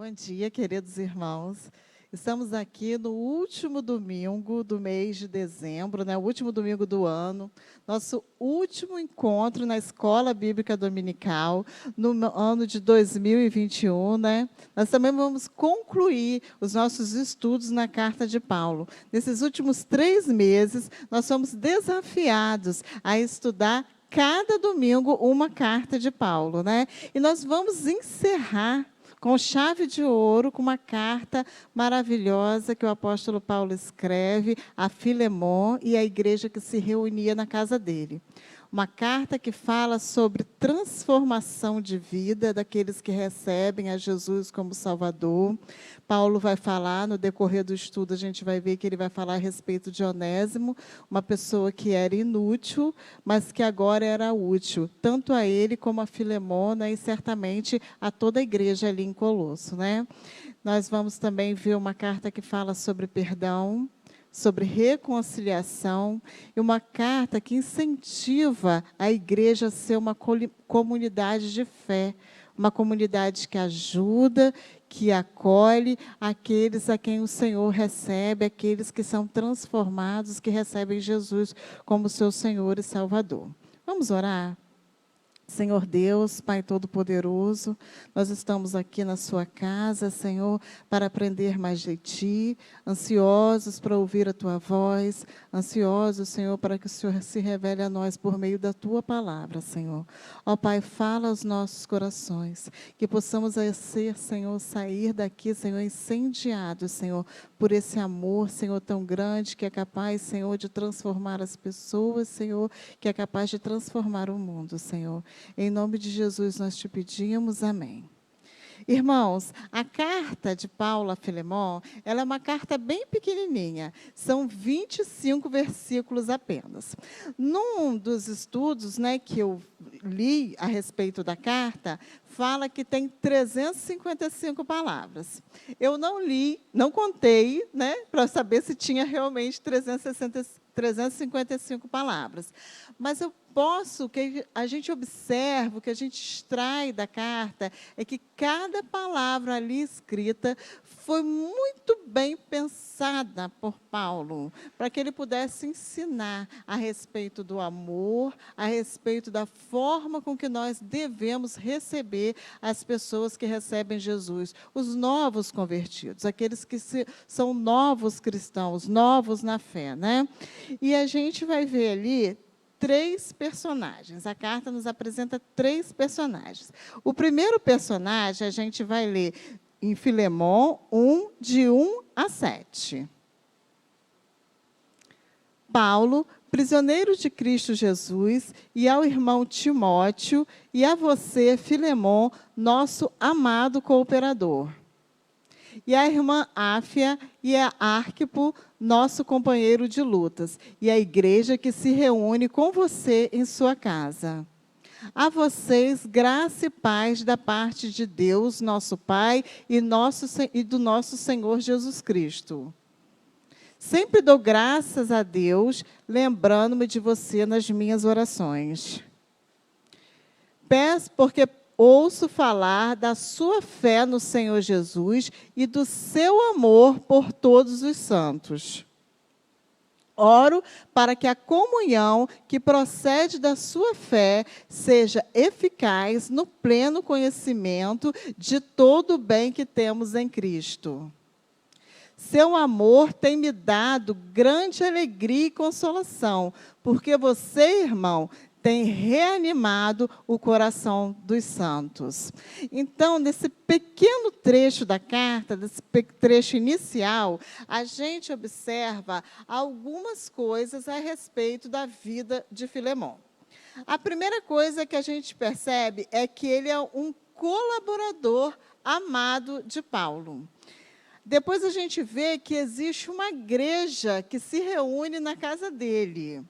Bom dia, queridos irmãos. Estamos aqui no último domingo do mês de dezembro, né? O último domingo do ano, nosso último encontro na Escola Bíblica Dominical, no ano de 2021, né? Nós também vamos concluir os nossos estudos na Carta de Paulo. Nesses últimos 3 meses, nós fomos desafiados a estudar cada domingo uma carta de Paulo, né? E nós vamos encerrar com chave de ouro, com uma carta maravilhosa que o apóstolo Paulo escreve a Filemon e a igreja que se reunia na casa dele. Uma carta que fala sobre transformação de vida daqueles que recebem a Jesus como Salvador. Paulo vai falar, no decorrer do estudo, a gente vai ver que ele vai falar a respeito de Onésimo, uma pessoa que era inútil, mas que agora era útil, tanto a ele como a Filemona e certamente a toda a igreja ali em Colosso, né? Nós vamos também ver uma carta que fala sobre perdão, sobre reconciliação, e uma carta que incentiva a igreja a ser uma comunidade de fé, uma comunidade que ajuda, que acolhe aqueles a quem o Senhor recebe, aqueles que são transformados, que recebem Jesus como seu Senhor e Salvador. Vamos orar? Senhor Deus, Pai Todo-Poderoso, nós estamos aqui na sua casa, Senhor, para aprender mais de Ti, ansiosos para ouvir a Tua voz, ansiosos, Senhor, para que o Senhor se revele a nós por meio da Tua palavra, Senhor. Ó Pai, fala aos nossos corações, que possamos ser, Senhor, sair daqui, Senhor, incendiados, Senhor, por esse amor, Senhor, tão grande, que é capaz, Senhor, de transformar as pessoas, Senhor, que é capaz de transformar o mundo, Senhor. Em nome de Jesus nós te pedimos, amém. Irmãos, a carta de Paulo a Filemon, ela é uma carta bem pequenininha, são 25 versículos apenas. Num dos estudos, né, que eu li a respeito da carta, fala que tem 355 palavras. Eu não li, não contei, né, para saber se tinha realmente 355 palavras. Mas eu posso, que a gente observa, o que a gente extrai da carta, é que cada palavra ali escrita foi muito bem pensada por Paulo, para que ele pudesse ensinar a respeito do amor, a respeito da forma com que nós devemos receber as pessoas que recebem Jesus, os novos convertidos, aqueles que são novos cristãos, novos na fé, né? E a gente vai ver ali 3 personagens. A carta nos apresenta 3 personagens. O primeiro personagem a gente vai ler em Filemon 1, de 1 a 7. Paulo, prisioneiro de Cristo Jesus, e ao irmão Timóteo, e a você, Filemon, nosso amado cooperador. E a irmã Áfia e a Arquipo, nosso companheiro de lutas, e a igreja que se reúne com você em sua casa. A vocês, graça e paz da parte de Deus, nosso Pai, e do nosso Senhor Jesus Cristo. Sempre dou graças a Deus, lembrando-me de você nas minhas orações. Peço porque ouço falar da sua fé no Senhor Jesus e do seu amor por todos os santos. Oro para que a comunhão que procede da sua fé seja eficaz no pleno conhecimento de todo o bem que temos em Cristo. Seu amor tem me dado grande alegria e consolação, porque você, irmão, tem reanimado o coração dos santos. Então, nesse pequeno trecho da carta, desse trecho inicial, a gente observa algumas coisas a respeito da vida de Filemon. A primeira coisa que a gente percebe é que ele é um colaborador amado de Paulo. Depois a gente vê que existe uma igreja que se reúne na casa dele.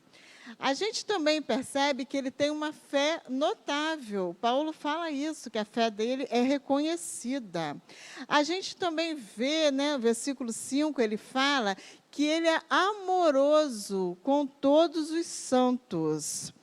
A gente também percebe que ele tem uma fé notável. Paulo fala isso, que a fé dele é reconhecida. A gente também vê, né, no versículo 5, ele fala que ele é amoroso com todos os santos.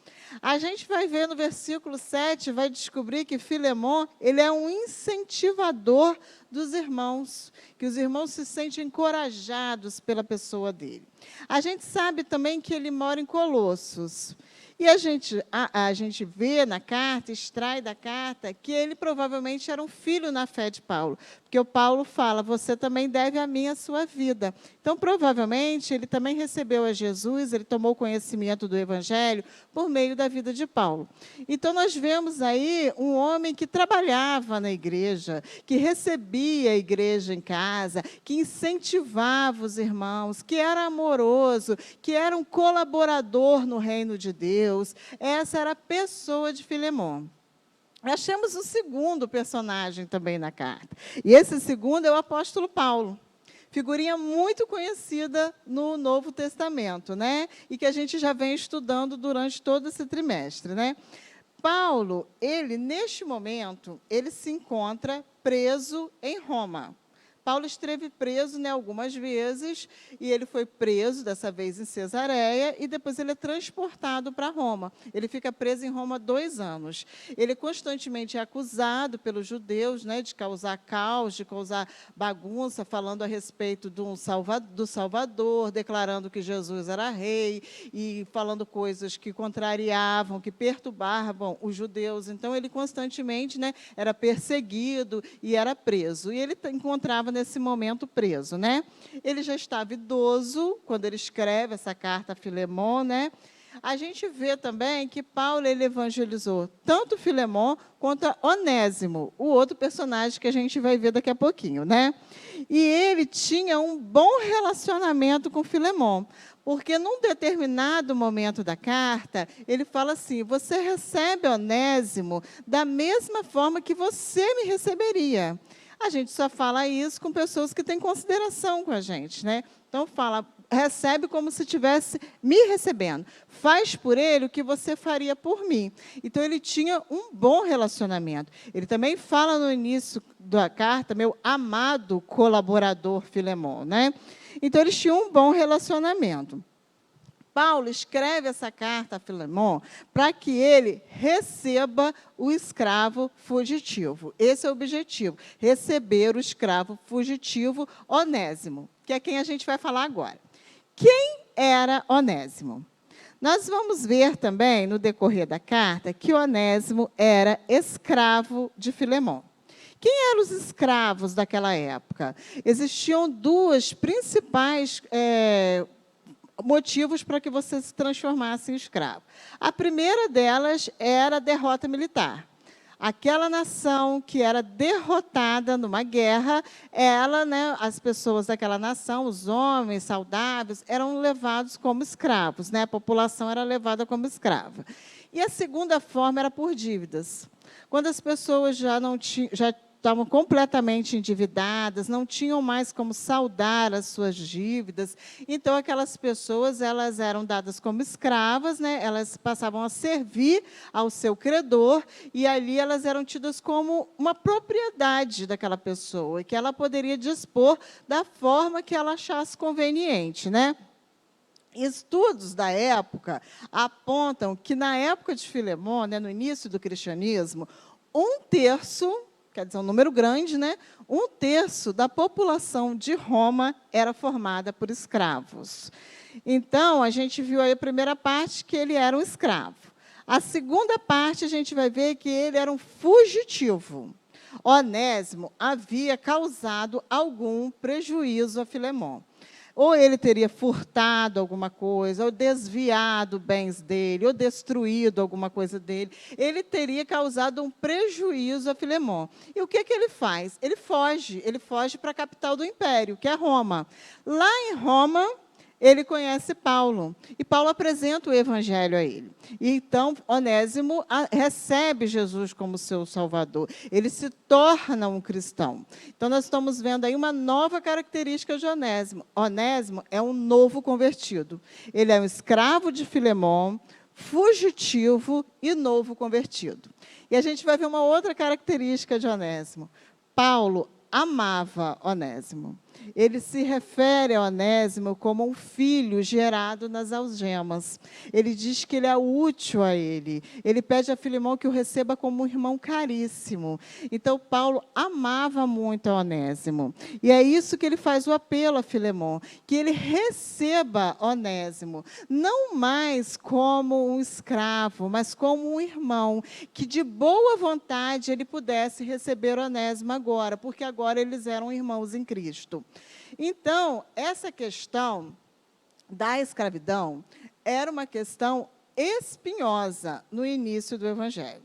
A gente vai ver no versículo 7, vai descobrir que Filemon, ele é um incentivador dos irmãos, que os irmãos se sentem encorajados pela pessoa dele. A gente sabe também que ele mora em Colossos. E a gente vê na carta, extrai da carta, que ele provavelmente era um filho na fé de Paulo. Porque o Paulo fala, você também deve a mim a sua vida. Então, provavelmente, ele também recebeu a Jesus, ele tomou conhecimento do Evangelho por meio da vida de Paulo. Então, nós vemos aí um homem que trabalhava na igreja, que recebia a igreja em casa, que incentivava os irmãos, que era amoroso, que era um colaborador no reino de Deus. Essa era a pessoa de Filemon. Achamos um segundo personagem também na carta. E esse segundo é o apóstolo Paulo. Figurinha muito conhecida no Novo Testamento, né? E que a gente já vem estudando durante todo esse trimestre, né? Paulo, ele, neste momento, ele se encontra preso em Roma. Paulo esteve preso, né, algumas vezes, e ele foi preso, dessa vez em Cesareia, e depois ele é transportado para Roma. Ele fica preso em Roma 2 anos. Ele constantemente é acusado pelos judeus, né, de causar caos, de causar bagunça, falando a respeito do Salvador, declarando que Jesus era rei, e falando coisas que contrariavam, que perturbavam os judeus. Então, ele constantemente, né, era perseguido e era preso. E ele encontrava nesse momento preso, né? Ele já estava idoso quando ele escreve essa carta a Filemon, né? A gente vê também que Paulo ele evangelizou tanto Filemon quanto Onésimo, o outro personagem que a gente vai ver daqui a pouquinho, né? E ele tinha um bom relacionamento com Filemon, porque num determinado momento da carta, ele fala assim, você recebe Onésimo da mesma forma que você me receberia. A gente só fala isso com pessoas que têm consideração com a gente, né? Então, fala, recebe como se estivesse me recebendo. Faz por ele o que você faria por mim. Então, ele tinha um bom relacionamento. Ele também fala no início da carta, meu amado colaborador Filemon, né? Então, eles tinham um bom relacionamento. Paulo escreve essa carta a Filemon para que ele receba o escravo fugitivo. Esse é o objetivo, receber o escravo fugitivo Onésimo, que é quem a gente vai falar agora. Quem era Onésimo? Nós vamos ver também, no decorrer da carta, que Onésimo era escravo de Filemon. Quem eram os escravos daquela época? Existiam duas principais motivos para que você se transformasse em escravo. A primeira delas era a derrota militar. Aquela nação que era derrotada numa guerra, ela, né, as pessoas daquela nação, os homens saudáveis, eram levados como escravos, né? A população era levada como escrava. E a segunda forma era por dívidas. Quando as pessoas já estavam completamente endividadas, não tinham mais como saldar as suas dívidas. Então, aquelas pessoas elas eram dadas como escravas, né? Elas passavam a servir ao seu credor, e ali elas eram tidas como uma propriedade daquela pessoa, e que ela poderia dispor da forma que ela achasse conveniente, né? Estudos da época apontam que, na época de Filemon, né, no início do cristianismo, 1/3, quer dizer, um número grande, né? 1/3 da população de Roma era formada por escravos. Então, a gente viu aí a primeira parte, que ele era um escravo. A segunda parte, a gente vai ver que ele era um fugitivo. Onésimo havia causado algum prejuízo a Filemon. Ou ele teria furtado alguma coisa, ou desviado bens dele, ou destruído alguma coisa dele. Ele teria causado um prejuízo a Filemon. E o que ele faz? Ele foge para a capital do império, que é Roma. Lá em Roma, ele conhece Paulo, e Paulo apresenta o evangelho a ele. E então, Onésimo recebe Jesus como seu salvador. Ele se torna um cristão. Então, nós estamos vendo aí uma nova característica de Onésimo. Onésimo é um novo convertido. Ele é um escravo de Filemon, fugitivo e novo convertido. E a gente vai ver uma outra característica de Onésimo. Paulo amava Onésimo. ele se refere a Onésimo como um filho gerado nas algemas. Ele diz que ele é útil a ele. Ele pede a Filemão que o receba como um irmão caríssimo. Então, Paulo amava muito a Onésimo. E é isso que ele faz o apelo a Filemão, que ele receba Onésimo, não mais como um escravo, mas como um irmão, que de boa vontade ele pudesse receber Onésimo agora, porque agora eles eram irmãos em Cristo. Então, essa questão da escravidão era uma questão espinhosa no início do Evangelho.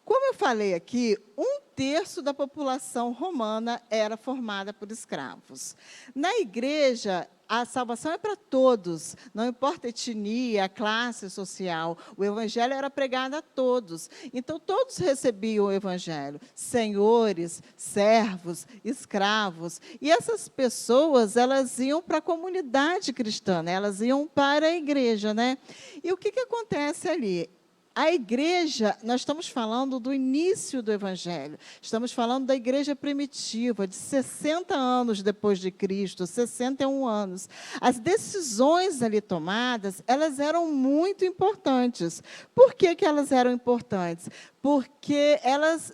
Como eu falei aqui, 1/3 da população romana era formada por escravos. Na igreja, a salvação é para todos, não importa a etnia, a classe social. O evangelho era pregado a todos. Então, todos recebiam o evangelho. Senhores, servos, escravos. E essas pessoas, elas iam para a comunidade cristã, né? Elas iam para a igreja, né? E o que acontece ali? A igreja, nós estamos falando do início do Evangelho, estamos falando da igreja primitiva, de 60 anos depois de Cristo, 61 anos. As decisões ali tomadas, elas eram muito importantes. Por que elas eram importantes? Porque elas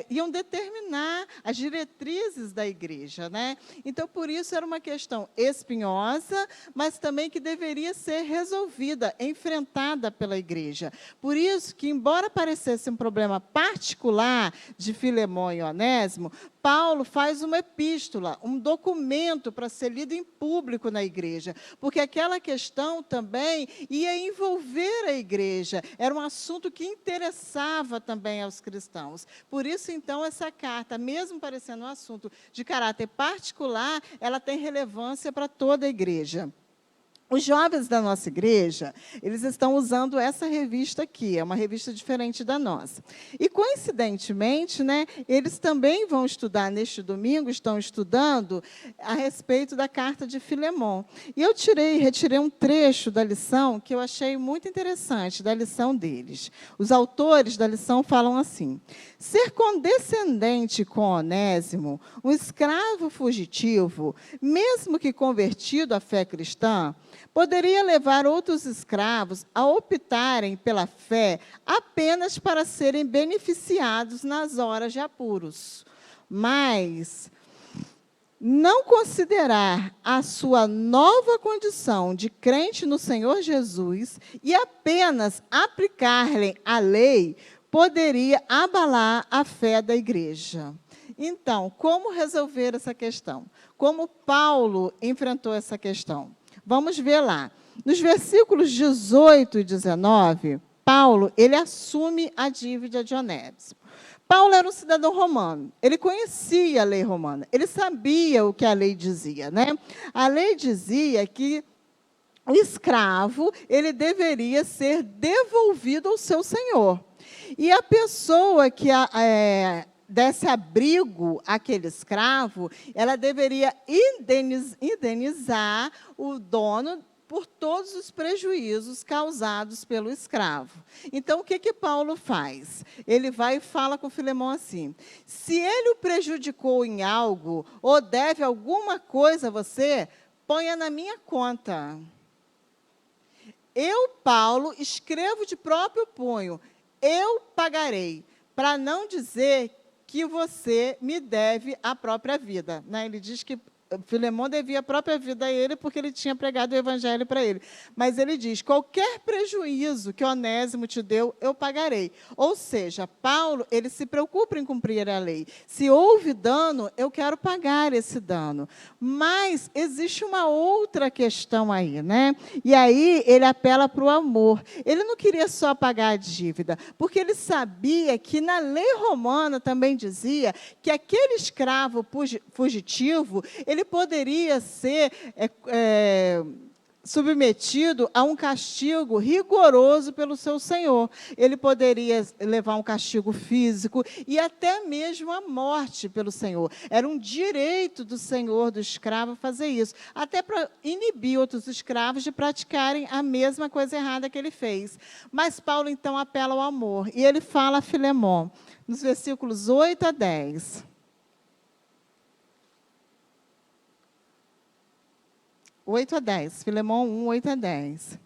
iam determinar as diretrizes da igreja, né? Então, por isso, era uma questão espinhosa, mas também que deveria ser resolvida, enfrentada pela igreja. Por isso que, embora parecesse um problema particular de Filemão e Onésimo, Paulo faz uma epístola, um documento para ser lido em público na igreja, porque aquela questão também ia envolver a igreja, era um assunto que interessava também aos cristãos. Por isso, então, essa carta, mesmo parecendo um assunto de caráter particular, ela tem relevância para toda a igreja. Os jovens da nossa igreja, eles estão usando essa revista aqui, é uma revista diferente da nossa. E, coincidentemente, né, eles também vão estudar, neste domingo, estão estudando a respeito da carta de Filemão. E eu retirei um trecho da lição que eu achei muito interessante, da lição deles. Os autores da lição falam assim: ser condescendente com Onésimo, um escravo fugitivo, mesmo que convertido à fé cristã, poderia levar outros escravos a optarem pela fé apenas para serem beneficiados nas horas de apuros. Mas não considerar a sua nova condição de crente no Senhor Jesus e apenas aplicar-lhe a lei poderia abalar a fé da igreja. Então, como resolver essa questão? Como Paulo enfrentou essa questão? Vamos ver lá. Nos versículos 18 e 19, Paulo, ele assume a dívida de Onésimo. Paulo era um cidadão romano, ele conhecia a lei romana, ele sabia o que a lei dizia, né? A lei dizia que o escravo, ele deveria ser devolvido ao seu senhor. E a pessoa que desse abrigo àquele escravo, ela deveria indenizar o dono por todos os prejuízos causados pelo escravo. Então, o que Paulo faz? Ele vai e fala com Filemão assim: se ele o prejudicou em algo, ou deve alguma coisa a você, ponha na minha conta. Eu, Paulo, escrevo de próprio punho, eu pagarei, para não dizer que você me deve a própria vida. Né? Ele diz que Filemão devia a própria vida a ele, porque ele tinha pregado o evangelho para ele. Mas ele diz: qualquer prejuízo que Onésimo te deu, eu pagarei. Ou seja, Paulo, ele se preocupa em cumprir a lei. Se houve dano, eu quero pagar esse dano. Mas existe uma outra questão aí, né? E aí ele apela para o amor. Ele não queria só pagar a dívida, porque ele sabia que na lei romana também dizia que aquele escravo fugitivo, ele poderia ser submetido a um castigo rigoroso pelo seu senhor. Ele poderia levar um castigo físico e até mesmo a morte pelo senhor. Era um direito do senhor do escravo fazer isso, até para inibir outros escravos de praticarem a mesma coisa errada que ele fez. Mas Paulo, então, apela ao amor, e ele fala a Filemão, nos versículos 8 a 10. 8 a 10. Filemão 1, 8 a 10.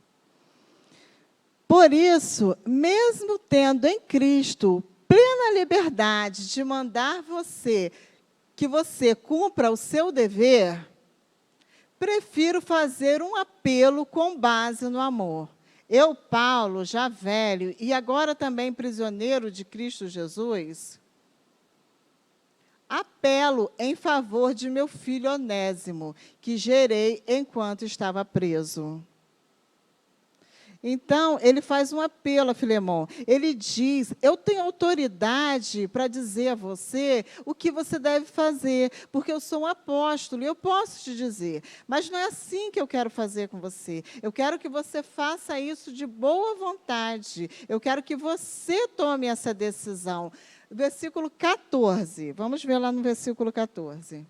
Por isso, mesmo tendo em Cristo plena liberdade de mandar que você cumpra o seu dever, prefiro fazer um apelo com base no amor. Eu, Paulo, já velho e agora também prisioneiro de Cristo Jesus, apelo em favor de meu filho Onésimo, que gerei enquanto estava preso. Então, ele faz um apelo a Filemão. Ele diz, eu tenho autoridade para dizer a você o que você deve fazer, porque eu sou um apóstolo e eu posso te dizer. Mas não é assim que eu quero fazer com você. Eu quero que você faça isso de boa vontade. Eu quero que você tome essa decisão. Versículo 14. Vamos ver lá no versículo 14.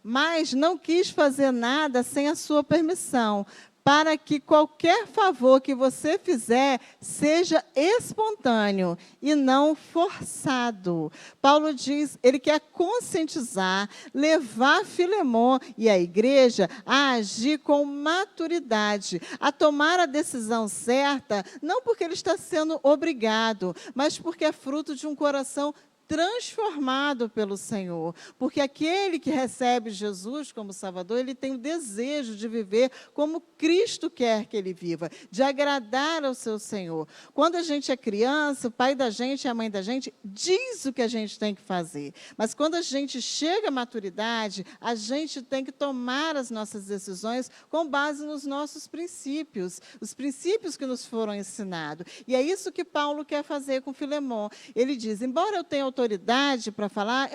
Mas não quis fazer nada sem a sua permissão, para que qualquer favor que você fizer seja espontâneo e não forçado. Paulo diz, ele quer conscientizar, levar Filemão e a igreja a agir com maturidade, a tomar a decisão certa, não porque ele está sendo obrigado, mas porque é fruto de um coração transformado pelo Senhor, porque aquele que recebe Jesus como Salvador, ele tem o desejo de viver como Cristo quer que ele viva, de agradar ao seu Senhor. Quando a gente é criança, o pai da gente e a mãe da gente diz o que a gente tem que fazer, mas quando a gente chega à maturidade, a gente tem que tomar as nossas decisões com base nos nossos princípios, os princípios que nos foram ensinados. E é isso que Paulo quer fazer com Filemão. Ele diz, embora eu tenha autoridade para falar,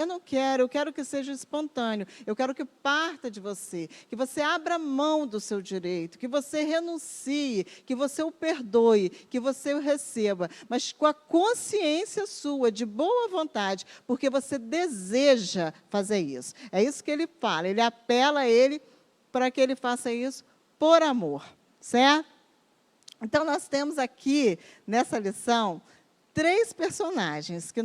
eu quero que seja espontâneo, eu quero que parta de você, que você abra mão do seu direito, que você renuncie, que você o perdoe, que você o receba, mas com a consciência sua, de boa vontade, porque você deseja fazer isso. É isso que ele fala, ele apela a ele para que ele faça isso por amor, certo? Então, nós temos aqui, nessa lição, 3 personagens que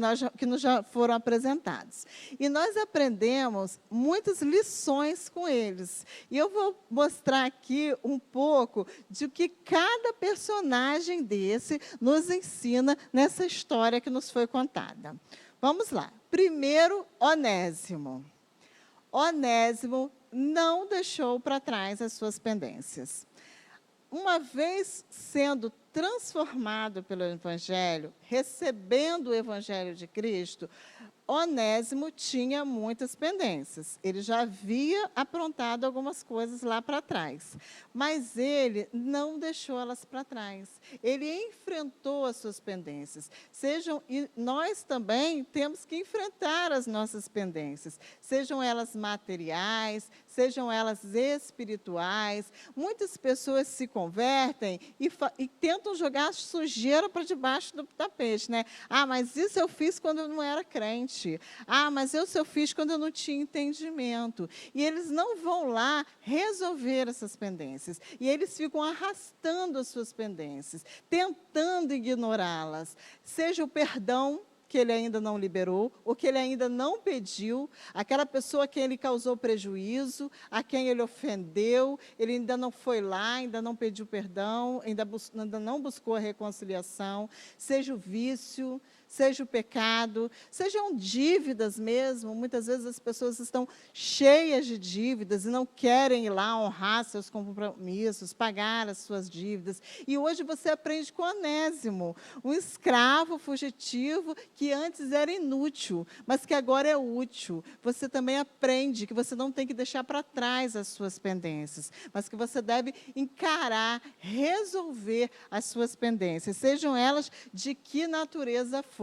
nos já foram apresentados. E nós aprendemos muitas lições com eles. E eu vou mostrar aqui um pouco de o que cada personagem desse nos ensina nessa história que nos foi contada. Vamos lá. Primeiro, Onésimo. Onésimo não deixou para trás as suas pendências. Uma vez sendo transformado pelo Evangelho, recebendo o Evangelho de Cristo, Onésimo tinha muitas pendências. Ele já havia aprontado algumas coisas lá para trás, mas ele não deixou elas para trás. Ele enfrentou as suas pendências. E nós também temos que enfrentar as nossas pendências, sejam elas materiais, sejam elas espirituais. Muitas pessoas se convertem e tentam jogar sujeira para debaixo do tapete, né? Ah, mas isso eu fiz quando eu não era crente. Ah, mas isso eu fiz quando eu não tinha entendimento. E eles não vão lá resolver essas pendências. E eles ficam arrastando as suas pendências, tentando ignorá-las. Seja o perdão que ele ainda não liberou, ou que ele ainda não pediu, aquela pessoa a quem ele causou prejuízo, a quem ele ofendeu, ele ainda não foi lá, ainda não pediu perdão, ainda não buscou a reconciliação, seja o vício, seja o pecado, sejam dívidas mesmo. Muitas vezes as pessoas estão cheias de dívidas e não querem ir lá honrar seus compromissos, pagar as suas dívidas. E hoje você aprende com Onésimo, um escravo fugitivo que antes era inútil, mas que agora é útil. Você também aprende que você não tem que deixar para trás as suas pendências, mas que você deve encarar, resolver as suas pendências, sejam elas de que natureza for.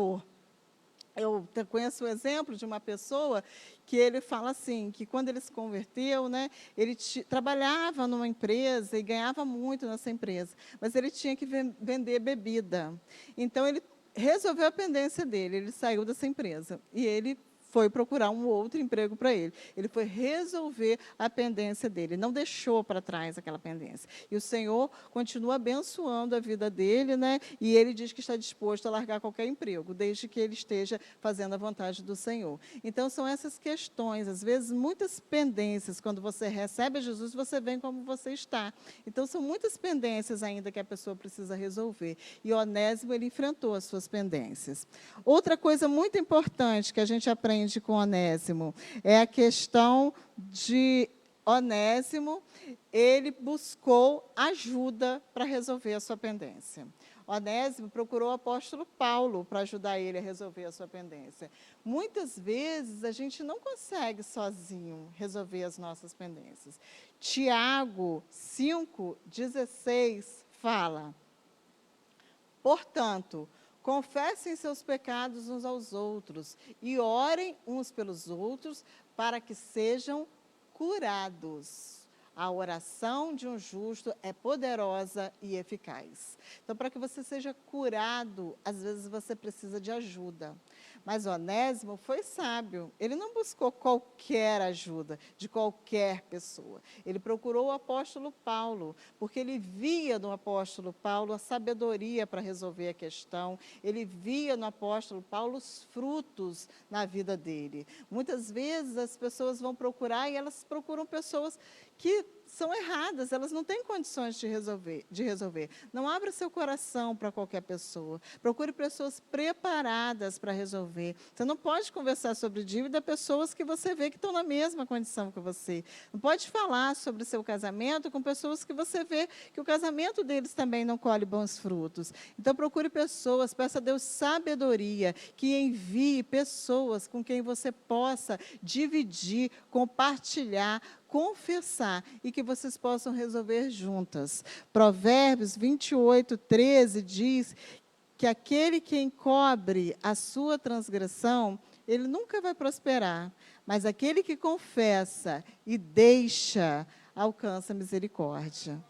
Eu conheço o exemplo de uma pessoa que ele fala assim, que quando ele se converteu, né, ele trabalhava numa empresa e ganhava muito nessa empresa, mas ele tinha que vender bebida. Então, ele resolveu a pendência dele, ele saiu dessa empresa e ele foi procurar um outro emprego para ele. Ele foi resolver a pendência dele, não deixou para trás aquela pendência. E o Senhor continua abençoando a vida dele, né? E ele diz que está disposto a largar qualquer emprego, desde que ele esteja fazendo a vontade do Senhor. Então, são essas questões, às vezes, muitas pendências. Quando você recebe a Jesus, você vem como você está. Então, são muitas pendências ainda que a pessoa precisa resolver. E Onésimo, ele enfrentou as suas pendências. Outra coisa muito importante que a gente aprende com Onésimo é a questão de Onésimo, ele buscou ajuda para resolver a sua pendência. Onésimo procurou o apóstolo Paulo para ajudar ele a resolver a sua pendência. Muitas vezes a gente não consegue sozinho resolver as nossas pendências. Tiago 5,16 fala: portanto, confessem seus pecados uns aos outros e orem uns pelos outros para que sejam curados. A oração de um justo é poderosa e eficaz. Então, para que você seja curado, às vezes você precisa de ajuda. Mas Onésimo foi sábio. Ele não buscou qualquer ajuda de qualquer pessoa. Ele procurou o apóstolo Paulo, porque ele via no apóstolo Paulo a sabedoria para resolver a questão. Ele via no apóstolo Paulo os frutos na vida dele. Muitas vezes as pessoas vão procurar e elas procuram pessoas que são erradas, elas não têm condições de resolver. Não abra seu coração para qualquer pessoa. Procure pessoas preparadas para resolver. Você não pode conversar sobre dívida pessoas que você vê que estão na mesma condição que você. Não pode falar sobre seu casamento com pessoas que você vê que o casamento deles também não colhe bons frutos. Então, procure pessoas, peça a Deus sabedoria, que envie pessoas com quem você possa dividir, compartilhar, confessar e que vocês possam resolver juntas. Provérbios 28:13 diz que aquele que encobre a sua transgressão, ele nunca vai prosperar, mas aquele que confessa e deixa, alcança misericórdia.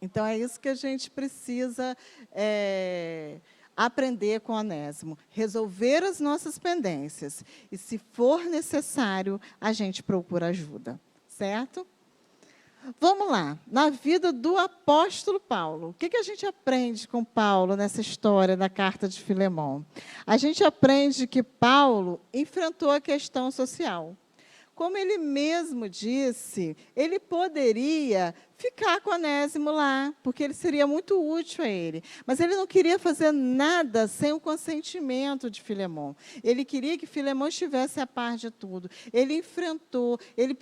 Então, é isso que a gente precisa aprender com Onésimo, resolver as nossas pendências. E, se for necessário, a gente procura ajuda, certo? Vamos lá, na vida do apóstolo Paulo. O que a gente aprende com Paulo nessa história da carta de Filemão? A gente aprende que Paulo enfrentou a questão social. Como ele mesmo disse, ele poderia ficar com Onésimo lá, porque ele seria muito útil a ele. Mas ele não queria fazer nada sem o consentimento de Filemão. Ele queria que Filemão estivesse a par de tudo. Ele enfrentou, ele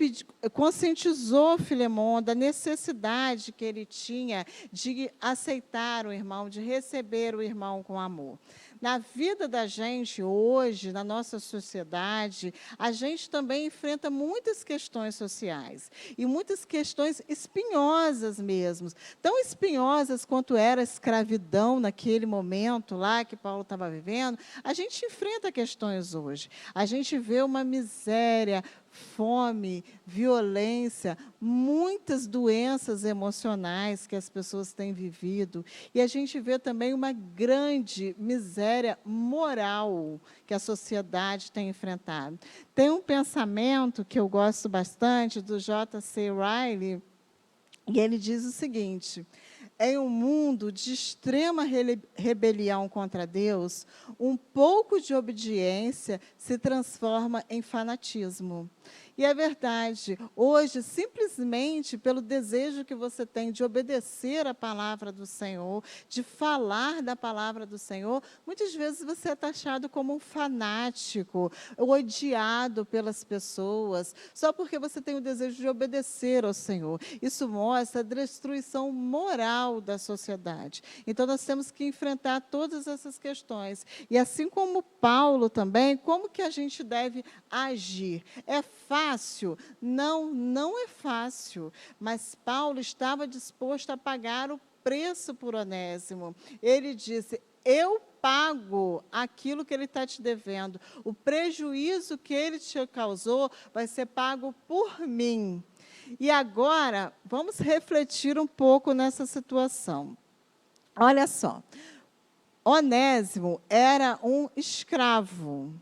conscientizou Filemão da necessidade que ele tinha de aceitar o irmão, de receber o irmão com amor. Na vida da gente hoje, na nossa sociedade, a gente também enfrenta muitas questões sociais e muitas questões espinhosas mesmo, tão espinhosas quanto era a escravidão naquele momento lá que Paulo estava vivendo. A gente enfrenta questões hoje. A gente vê uma miséria, fome, violência, muitas doenças emocionais que as pessoas têm vivido. E a gente vê também uma grande miséria moral que a sociedade tem enfrentado. Tem um pensamento que eu gosto bastante, do J.C. Ryle, e ele diz o seguinte: em um mundo de extrema rebelião contra Deus, um pouco de obediência se transforma em fanatismo. E é verdade, hoje, simplesmente pelo desejo que você tem de obedecer a palavra do Senhor, de falar da palavra do Senhor, muitas vezes você é taxado como um fanático, odiado pelas pessoas, só porque você tem o desejo de obedecer ao Senhor. Isso mostra a destruição moral da sociedade. Então, nós temos que enfrentar todas essas questões. E assim como Paulo também, como que a gente deve agir? É fácil? Não, não é fácil. Mas Paulo estava disposto a pagar o preço por Onésimo. Ele disse: eu pago aquilo que ele está te devendo. O prejuízo que ele te causou vai ser pago por mim. E agora, vamos refletir um pouco nessa situação. Olha só, Onésimo era um escravo.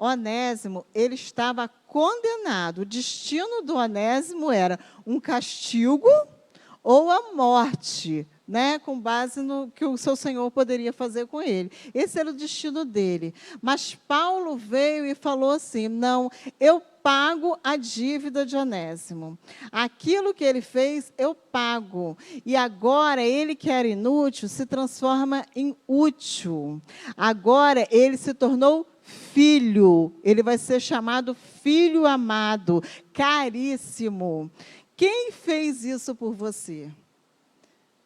Onésimo, ele estava condenado. O destino do Onésimo era um castigo ou a morte, né, com base no que o seu Senhor poderia fazer com ele. Esse era o destino dele. Mas Paulo veio e falou assim: não, eu pago a dívida de Onésimo. Aquilo que ele fez, eu pago. E agora, ele que era inútil, se transforma em útil. Agora, ele se tornou filho. Ele vai ser chamado filho amado, caríssimo. Quem fez isso por você?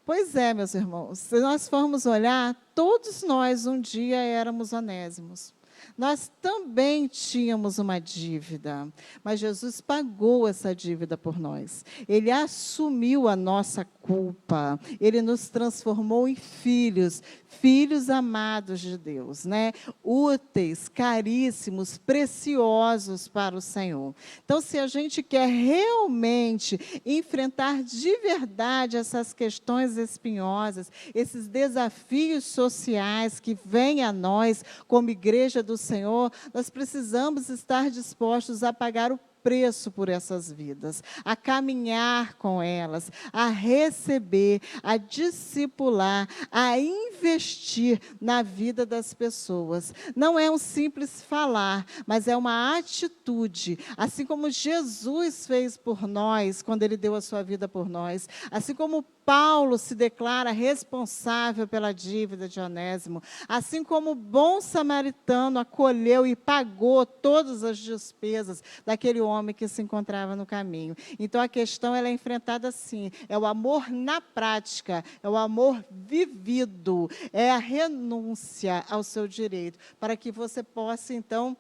Pois é, meus irmãos, se nós formos olhar, todos nós um dia éramos Onésimos. Nós também tínhamos uma dívida, mas Jesus pagou essa dívida por nós. Ele assumiu a nossa culpa. Ele nos transformou em filhos, filhos amados de Deus, né? Úteis, caríssimos, preciosos para o Senhor. Então, se a gente quer realmente enfrentar de verdade essas questões espinhosas, esses desafios sociais que vêm a nós como igreja do Senhor, nós precisamos estar dispostos a pagar o preço por essas vidas, a caminhar com elas, a receber, a discipular, a investir na vida das pessoas. Não é um simples falar, mas é uma atitude. Assim como Jesus fez por nós, quando ele deu a sua vida por nós, assim como Paulo se declara responsável pela dívida de Onésimo, assim como o bom samaritano acolheu e pagou todas as despesas daquele homem que se encontrava no caminho. Então, a questão ela é enfrentada assim, é o amor na prática, é o amor vivido, é a renúncia ao seu direito, para que você possa, então,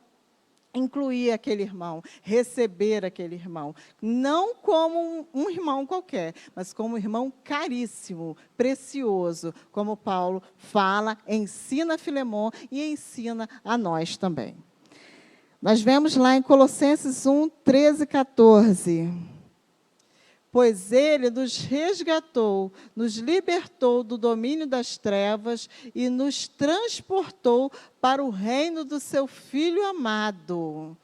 incluir aquele irmão, receber aquele irmão, não como um irmão qualquer, mas como um irmão caríssimo, precioso, como Paulo fala, ensina a Filemon e ensina a nós também. Nós vemos lá em Colossenses 1, 13 e 14. Pois ele nos resgatou, nos libertou do domínio das trevas e nos transportou para o reino do seu Filho amado,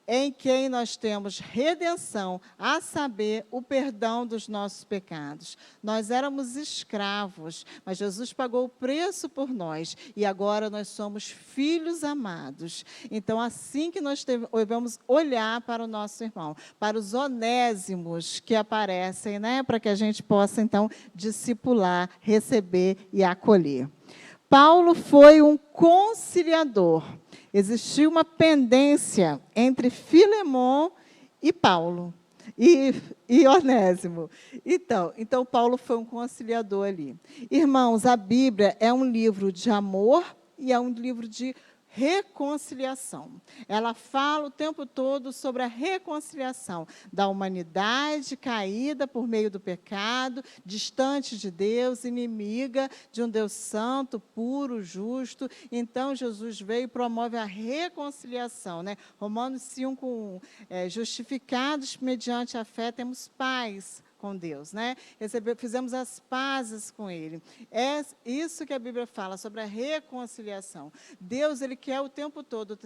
em quem nós temos redenção, a saber, o perdão dos nossos pecados. Nós éramos escravos, mas Jesus pagou o preço por nós, e agora nós somos filhos amados. Então, assim que nós devemos olhar para o nosso irmão, para os onésimos que aparecem, né, para que a gente possa, então, discipular, receber e acolher. Paulo foi um conciliador. Existia uma pendência entre Filemon e Paulo, e Onésimo. Então, Paulo foi um conciliador ali. Irmãos, a Bíblia é um livro de amor e é um livro de reconciliação. Ela fala o tempo todo sobre a reconciliação da humanidade caída por meio do pecado, distante de Deus, inimiga de um Deus santo, puro, justo. Então, Jesus veio e promove a reconciliação, né? Romanos 5:1, justificados mediante a fé, temos paz com Deus, né? Fizemos as pazes com Ele. É isso que a Bíblia fala sobre a reconciliação. Deus, Ele quer o tempo todo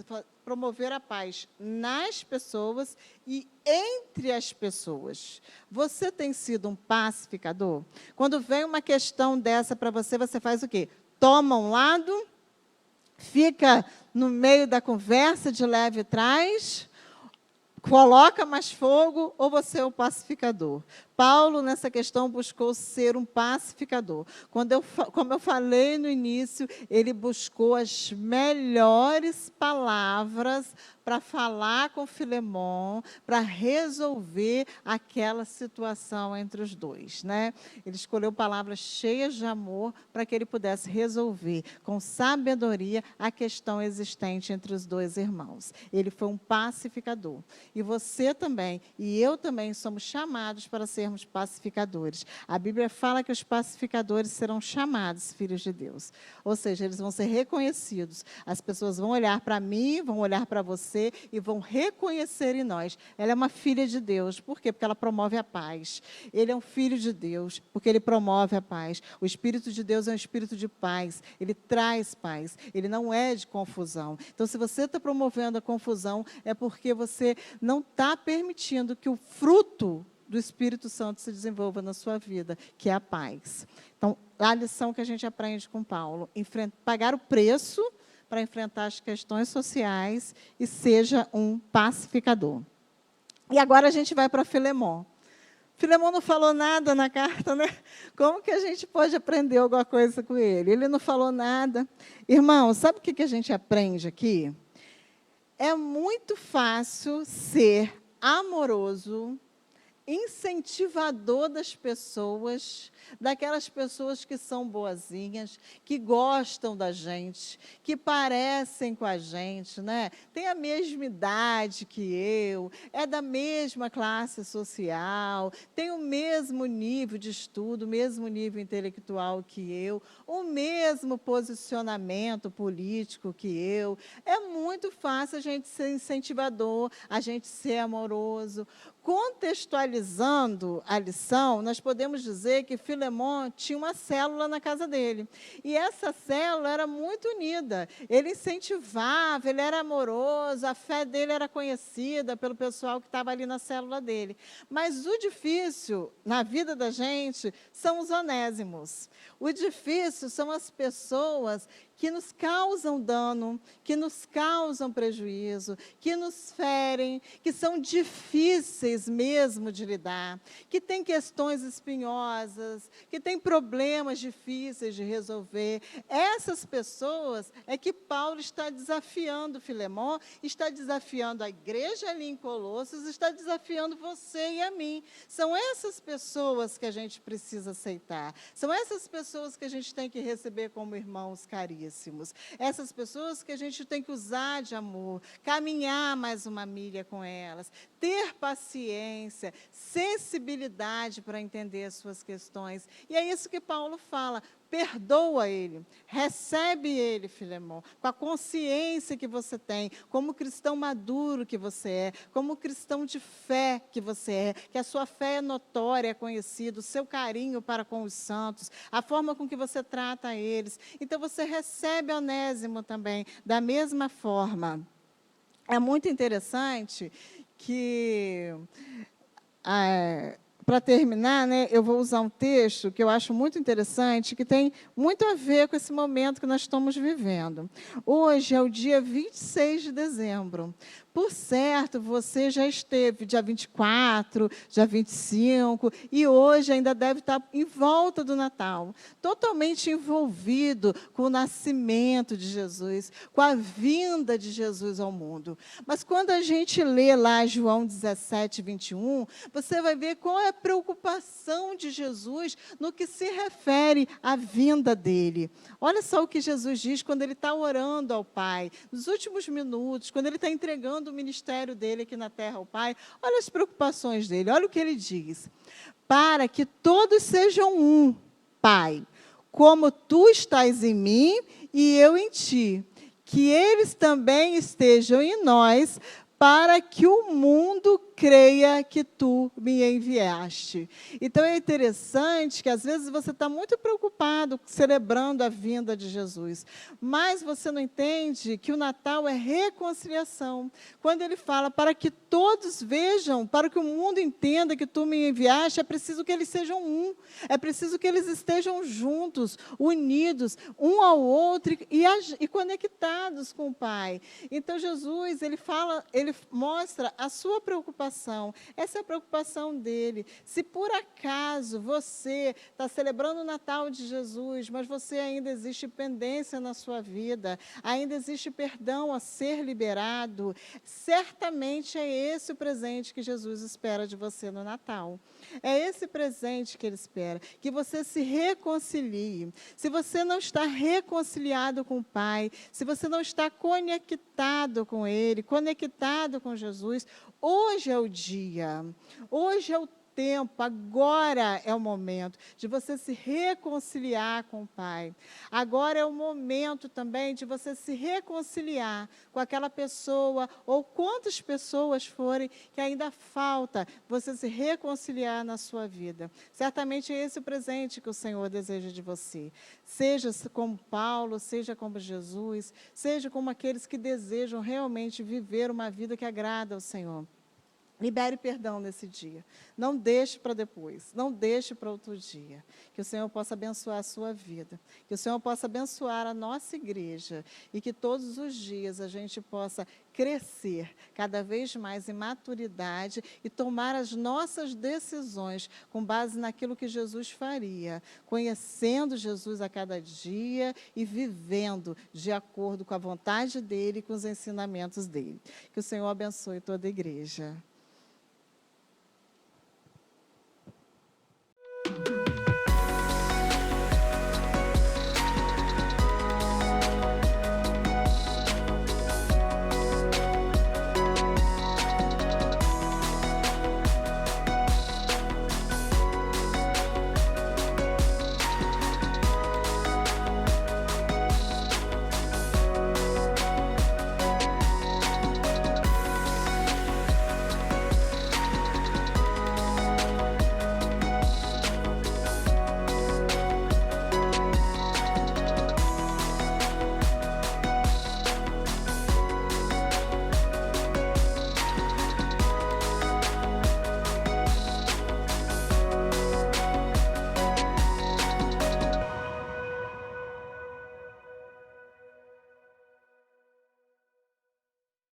promover a paz nas pessoas e entre as pessoas. Você tem sido um pacificador? Quando vem uma questão dessa para você, você faz o quê? Toma um lado, fica no meio da conversa de leve trás, coloca mais fogo, ou você é o pacificador? Paulo, nessa questão, buscou ser um pacificador. Como eu falei no início, ele buscou as melhores palavras para falar com Filemon, para resolver aquela situação entre os dois, né? Ele escolheu palavras cheias de amor para que ele pudesse resolver com sabedoria a questão existente entre os dois irmãos. Ele foi um pacificador. E você também, e eu também, somos chamados para ser sermos pacificadores. A Bíblia fala que os pacificadores serão chamados filhos de Deus. Ou seja, eles vão ser reconhecidos. As pessoas vão olhar para mim, vão olhar para você e vão reconhecer em nós. Ela é uma filha de Deus. Por quê? Porque ela promove a paz. Ele é um filho de Deus, porque ele promove a paz. O Espírito de Deus é um espírito de paz. Ele traz paz. Ele não é de confusão. Então, se você está promovendo a confusão, é porque você não está permitindo que o fruto do Espírito Santo se desenvolva na sua vida, que é a paz. Então, a lição que a gente aprende com Paulo, pagar o preço para enfrentar as questões sociais e seja um pacificador. E agora a gente vai para Filemão. Filemão não falou nada na carta, né? Como que a gente pode aprender alguma coisa com ele? Ele não falou nada. Irmão, sabe o que a gente aprende aqui? É muito fácil ser amoroso, incentivador das pessoas, daquelas pessoas que são boazinhas, que gostam da gente, que parecem com a gente, né? Tem a mesma idade que eu, é da mesma classe social, tem o mesmo nível de estudo, o mesmo nível intelectual que eu, o mesmo posicionamento político que eu. É muito fácil a gente ser incentivador, a gente ser amoroso. Contextualizando a lição, nós podemos dizer que Filemão tinha uma célula na casa dele. E essa célula era muito unida. Ele incentivava, ele era amoroso, a fé dele era conhecida pelo pessoal que estava ali na célula dele. Mas o difícil na vida da gente são os onésimos. O difícil são as pessoas que nos causam dano, que nos causam prejuízo, que nos ferem, que são difíceis mesmo de lidar, que têm questões espinhosas, que têm problemas difíceis de resolver. Essas pessoas é que Paulo está desafiando Filemão, está desafiando a igreja ali em Colossos, está desafiando você e a mim. São essas pessoas que a gente precisa aceitar, são essas pessoas que a gente tem que receber como irmãos caríssimos. Essas pessoas que a gente tem que usar de amor, caminhar mais uma milha com elas, ter paciência, sensibilidade para entender as suas questões. E é isso que Paulo fala. Perdoa ele, recebe ele, Filemão, com a consciência que você tem, como cristão maduro que você é, como cristão de fé que você é, que a sua fé é notória, é conhecida, o seu carinho para com os santos, a forma com que você trata eles. Então, você recebe Onésimo também, da mesma forma. É muito interessante que... para terminar, né, eu vou usar um texto que eu acho muito interessante, que tem muito a ver com esse momento que nós estamos vivendo. Hoje é o dia 26 de dezembro. Por certo, você já esteve dia 24, dia 25, e hoje ainda deve estar em volta do Natal, totalmente envolvido com o nascimento de Jesus, com a vinda de Jesus ao mundo. Mas quando a gente lê lá João 17, 21, você vai ver qual é a preocupação de Jesus no que se refere à vinda dele. Olha só o que Jesus diz quando ele está orando ao Pai, nos últimos minutos, quando ele está entregando o ministério dele aqui na terra ao Pai. Olha as preocupações dele, olha o que ele diz. Para que todos sejam um, Pai, como tu estás em mim e eu em ti, que eles também estejam em nós, para que o mundo creia que tu me enviaste. Então, é interessante que, às vezes, você está muito preocupado celebrando a vinda de Jesus, mas você não entende que o Natal é reconciliação. Quando ele fala, para que todos vejam, para que o mundo entenda que tu me enviaste, é preciso que eles sejam um, é preciso que eles estejam juntos, unidos, um ao outro e conectados com o Pai. Então, Jesus, ele mostra a sua preocupação. Essa é a preocupação dele. Se por acaso você está celebrando o Natal de Jesus, mas você ainda existe pendência na sua vida, ainda existe perdão a ser liberado, certamente é esse o presente que Jesus espera de você no Natal. É esse presente que ele espera, que você se reconcilie. Se você não está reconciliado com o Pai, se você não está conectado com Ele, conectado com Jesus, hoje é o dia, hoje é o tempo, agora é o momento de você se reconciliar com o Pai. Agora é o momento também de você se reconciliar com aquela pessoa, ou quantas pessoas forem que ainda falta você se reconciliar na sua vida. Certamente é esse o presente que o Senhor deseja de você. Seja como Paulo, seja como Jesus, seja como aqueles que desejam realmente viver uma vida que agrada ao Senhor. Libere perdão nesse dia. Não deixe para depois. Não deixe para outro dia. Que o Senhor possa abençoar a sua vida. Que o Senhor possa abençoar a nossa igreja. E que todos os dias a gente possa crescer cada vez mais em maturidade e tomar as nossas decisões com base naquilo que Jesus faria. Conhecendo Jesus a cada dia e vivendo de acordo com a vontade dele e com os ensinamentos dele. Que o Senhor abençoe toda a igreja.